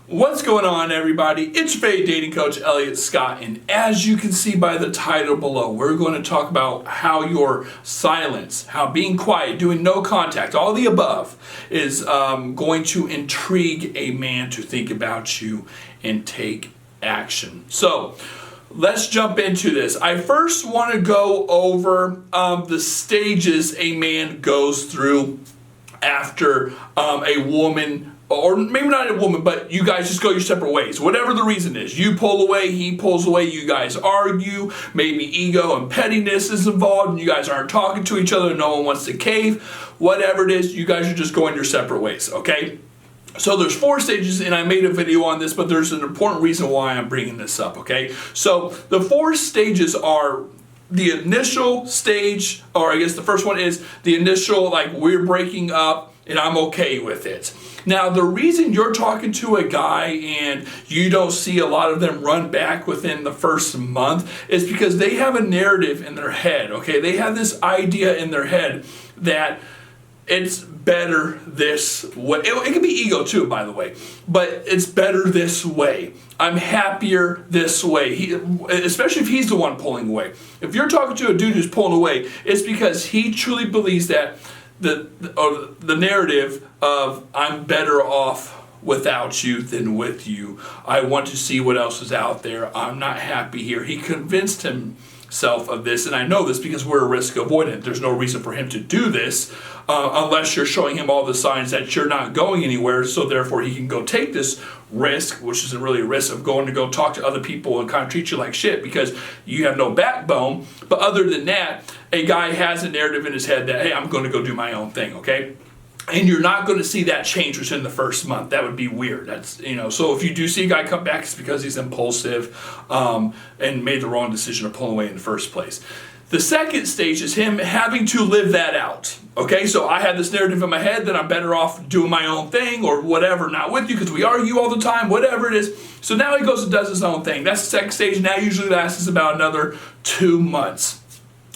What's going on, everybody? It's your favorite dating coach, Elliot Scott, and as you can see by the title below, we're going to talk about how your silence, how being quiet, doing no contact, all the above, is going to intrigue a man to think about you and take action. So, let's jump into this. I first want to go over the stages a man goes through after a woman, or maybe not a woman, but you guys just go your separate ways. Whatever the reason is. You pull away, he pulls away, you guys argue, maybe ego and pettiness is involved, and you guys aren't talking to each other, no one wants to cave. Whatever it is, you guys are just going your separate ways, okay? So there's 4 stages, and I made a video on this, but there's an important reason why I'm bringing this up, okay? So the 4 stages are the initial stage, or I guess the first one is the initial, like, we're breaking up and I'm okay with it. Now, the reason you're talking to a guy and you don't see a lot of them run back within the first month is because they have a narrative in their head, okay? They have this idea in their head that it's better this way. It can be ego too, by the way, but it's better this way. I'm happier this way. Especially if he's the one pulling away. If you're talking to a dude who's pulling away, it's because he truly believes that the narrative of I'm better off without you than with you. I want to see what else is out there. I'm not happy here. He convinced himself of this, and I know this because we're a risk avoidant. There's no reason for him to do this unless you're showing him all the signs that you're not going anywhere, so therefore he can go take this risk, which isn't really a risk, of going to go talk to other people and kind of treat you like shit because you have no backbone. But other than that, a guy has a narrative in his head that, hey, I'm going to go do my own thing, okay? And you're not going to see that change within the first month. That would be weird. That's, so if you do see a guy come back, it's because he's impulsive and made the wrong decision to pull away in the first place. The second stage is him having to live that out. Okay, so I had this narrative in my head that I'm better off doing my own thing or whatever, not with you because we argue all the time, whatever it is. So now he goes and does his own thing. That's the second stage. Now usually lasts about another 2 months.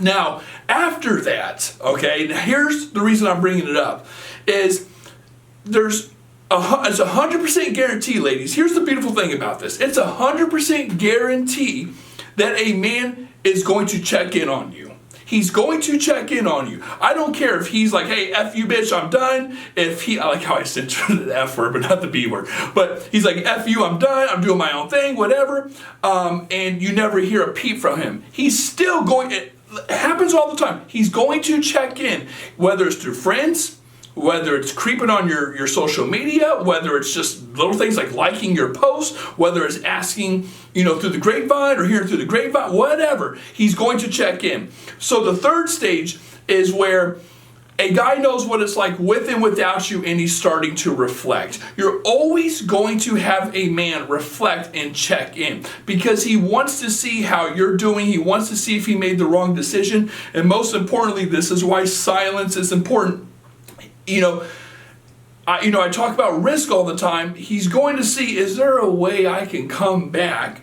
Now, after that, okay, now here's the reason I'm bringing it up, is it's a 100% guarantee, ladies. Here's the beautiful thing about this. It's a 100% guarantee that a man is going to check in on you. He's going to check in on you. I don't care if he's like, hey, F you, bitch, I'm done. I like how I censored the F word, but not the B word. But he's like, F you, I'm done. I'm doing my own thing, whatever. And you never hear a peep from him. He's still going, it happens all the time. He's going to check in, whether it's through friends, whether it's creeping on your social media, whether it's just little things like liking your post, whether it's asking, through the grapevine or hearing through the grapevine, whatever, he's going to check in. So the third stage is where a guy knows what it's like with and without you, and he's starting to reflect. You're always going to have a man reflect and check in because he wants to see how you're doing. He wants to see if he made the wrong decision. And most importantly, this is why silence is important. I talk about risk all the time. He's going to see, is there a way I can come back,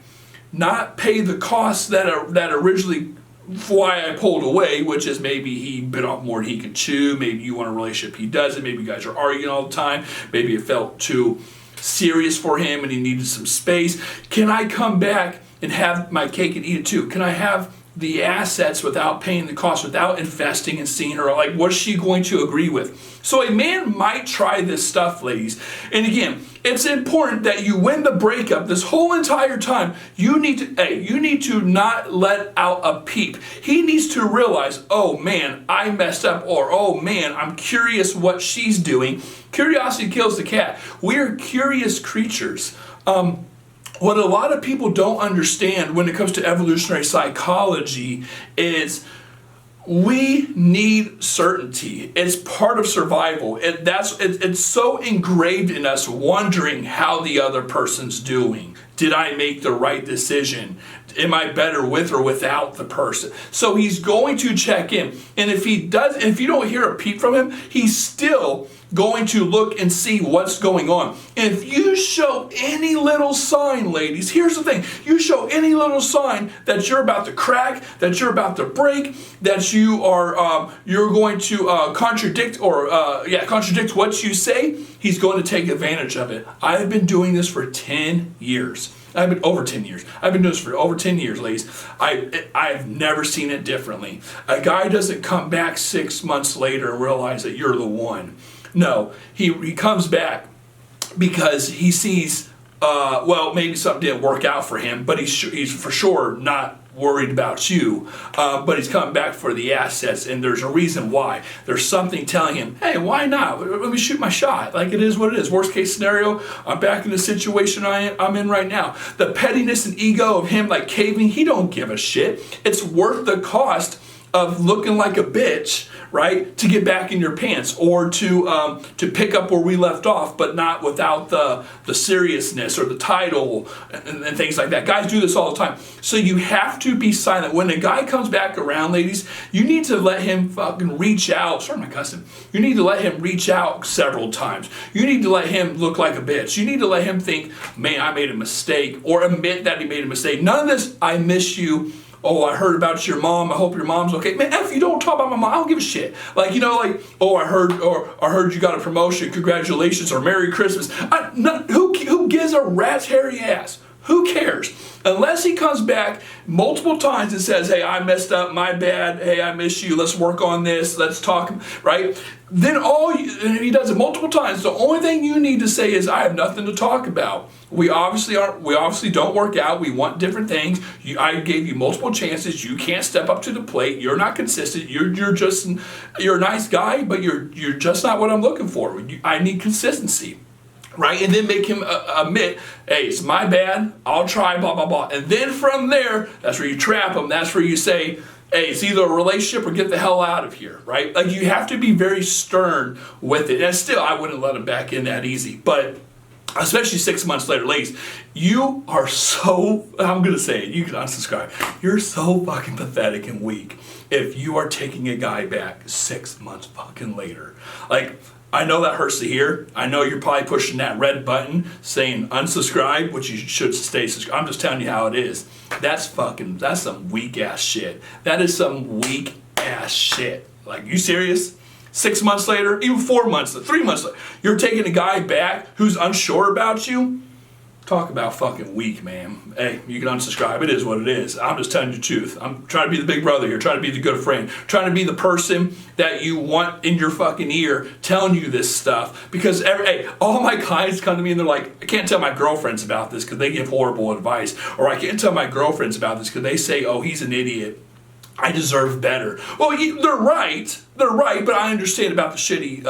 not pay the costs that originally why I pulled away, which is maybe he bit off more than he can chew. Maybe you want a relationship, he doesn't. Maybe you guys are arguing all the time. Maybe it felt too serious for him and he needed some space. Can I come back and have my cake and eat it too? Can I have the assets without paying the cost, without investing and seeing her? Like, what's she going to agree with? So a man might try this stuff, ladies. And again, it's important that you win the breakup. This whole entire time, you need to not let out a peep. He needs to realize, oh man, I messed up, or oh man, I'm curious what she's doing. Curiosity kills the cat. We're curious creatures. What a lot of people don't understand when it comes to evolutionary psychology is we need certainty. It's part of survival. It's so engraved in us wondering how the other person's doing. Did I make the right decision? Am I better with or without the person? So he's going to check in. And if you don't hear a peep from him, he's still going to look and see what's going on. And if you show any little sign, ladies, here's the thing. You show any little sign that you're about to crack, that you're about to break, that you are, you're going to contradict what you say, he's going to take advantage of it. I have been doing this for 10 years. I've been over 10 years. I've been doing this for over 10 years, ladies. I've never seen it differently. A guy doesn't come back 6 months later and realize that you're the one. No, he comes back because he sees, maybe something didn't work out for him, but he's for sure not worried about you, but he's coming back for the assets, and there's a reason why. There's something telling him, hey, why not? Let me shoot my shot. Like, it is what it is. Worst case scenario, I'm back in the situation I'm in right now. The pettiness and ego of him, like, caving, he don't give a shit. It's worth the cost of looking like a bitch, right, to get back in your pants, or to pick up where we left off, but not without the seriousness or the title and things like that. Guys do this all the time. So you have to be silent. When a guy comes back around, ladies, you need to let him fucking reach out. Sorry, my cousin. You need to let him reach out several times. You need to let him look like a bitch. You need to let him think, man, I made a mistake, or admit that he made a mistake. None of this, I miss you. Oh, I heard about your mom. I hope your mom's okay. Man, if you don't talk about my mom, I don't give a shit. Like, oh, I heard you got a promotion. Congratulations, or Merry Christmas. Who gives a rat's hairy ass? Who cares? Unless he comes back multiple times and says, hey, I messed up, my bad, hey, I miss you, let's work on this, let's talk, right? Then and he does it multiple times. The only thing you need to say is, I have nothing to talk about. We obviously don't work out. We want different things. I gave you multiple chances. You can't step up to the plate. You're not consistent. You're a nice guy, but you're just not what I'm looking for. I need consistency. Right? And then make him admit, hey, it's my bad, I'll try, blah, blah, blah. And then from there, that's where you trap him. That's where you say, hey, it's either a relationship or get the hell out of here, right? Like, you have to be very stern with it. And still, I wouldn't let him back in that easy. But especially 6 months later, ladies, you are so, I'm going to say it, you can unsubscribe. You're so fucking pathetic and weak if you are taking a guy back 6 months fucking later. Like, I know that hurts to hear. I know you're probably pushing that red button saying unsubscribe, which you should stay subscribed. I'm just telling you how it is. That's some weak ass shit. That is some weak ass shit. Like, you serious? 6 months later, even 4 months, 3 months later, you're taking a guy back who's unsure about you? Talk about fucking weak, man. Hey, you can unsubscribe. It is what it is. I'm just telling you the truth. I'm trying to be the big brother here, trying to be the good friend, trying to be the person that you want in your fucking ear telling you this stuff. Because all my clients come to me and they're like, I can't tell my girlfriends about this because they give horrible advice. Or I can't tell my girlfriends about this because they say, oh, he's an idiot. I deserve better. Well, they're right, but I understand about the shitty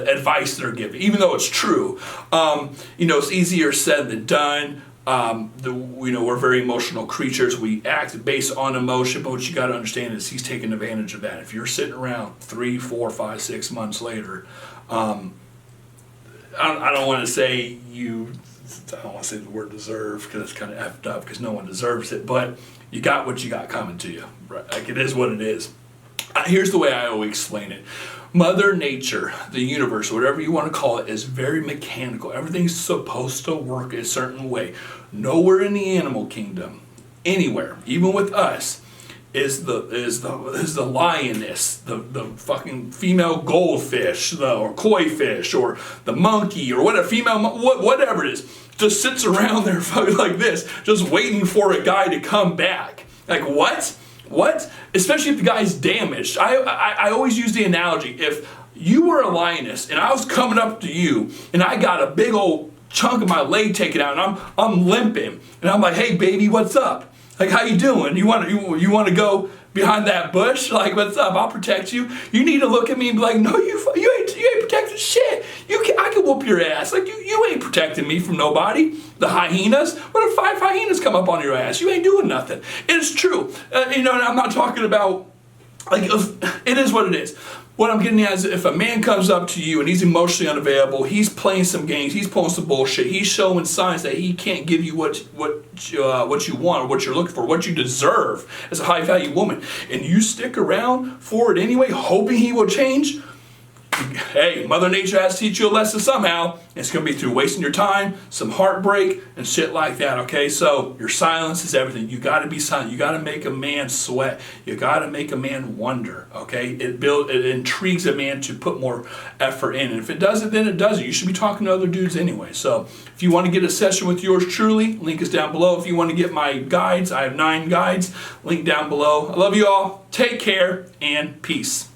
advice they're giving, even though it's true. It's easier said than done. We're very emotional creatures. We act based on emotion, but what you got to understand is he's taking advantage of that. If you're sitting around 3, 4, 5, 6 months later, I don't want to say I don't want to say the word deserve because it's kind of effed up because no one deserves it, but you got what you got coming to you. Right? Like, it is what it is. Here's the way I always explain it. Mother Nature, the universe, whatever you want to call it, is very mechanical. Everything's supposed to work a certain way. Nowhere in the animal kingdom, anywhere, even with us, is the lioness, the fucking female goldfish, or koi fish, or the monkey, or whatever, whatever it is, just sits around there fucking like this, just waiting for a guy to come back. Like, what? What? Especially if the guy's damaged. I always use the analogy, if you were a lioness and I was coming up to you and I got a big old chunk of my leg taken out and I'm limping and I'm like, hey baby, what's up? Like, how you doing? You want to go behind that bush? Like, what's up? I'll protect you. You need to look at me and be like, no, you ain't protecting shit. I can whoop your ass. Like, you ain't protecting me from nobody. The hyenas? What if 5 hyenas come up on your ass? You ain't doing nothing. It's true. And I'm not talking about, like, it is what it is. What I'm getting at is, if a man comes up to you and he's emotionally unavailable, he's playing some games, he's pulling some bullshit, he's showing signs that he can't give you what you want or what you're looking for, what you deserve as a high value woman, and you stick around for it anyway, hoping he will change, hey, Mother Nature has to teach you a lesson somehow. It's going to be through wasting your time, some heartbreak, and shit like that, okay? So your silence is everything. You got to be silent. You got to make a man sweat. You got to make a man wonder, okay? It intrigues a man to put more effort in. And if it doesn't, then it doesn't. You should be talking to other dudes anyway. So if you want to get a session with yours truly, link is down below. If you want to get my guides, I have 9 guides, link down below. I love you all. Take care and peace.